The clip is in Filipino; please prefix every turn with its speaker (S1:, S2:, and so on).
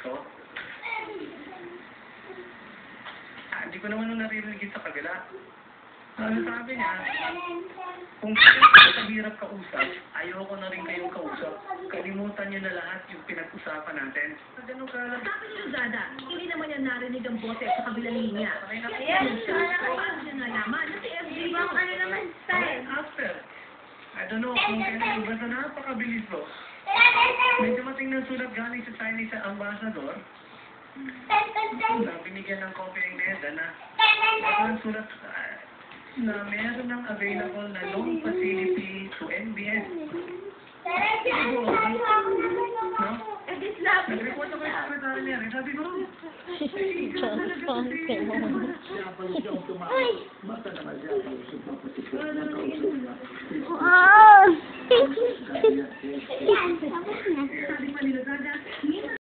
S1: to? Hindi ko naman nung naririnig sa kabila. Ano sabi niya, kung sa hirap kausap, ayoko na rin kayong kausap. Kalimutan niyo na lahat yung pinag-usapan natin. Ganun ka lang.
S2: Sabi ni Luzada, hindi naman niya narinig ang boses sa kabilang linya.
S1: Ayan,
S2: Paano niya nalaman na si FJ
S3: Ibang ano naman style.
S1: After. I don't know kung kailan. Basta napakabilis mo. May dumating ng sulat galing sa Chinese ambassador. Binigyan ng copy ng NEDA na ang sulat na meron ng available na loan facility to NBS. No? Nag-report ako yung secretary niya. Sabi ko,
S3: Ah!
S2: Sabi pa ni Luzada, minsan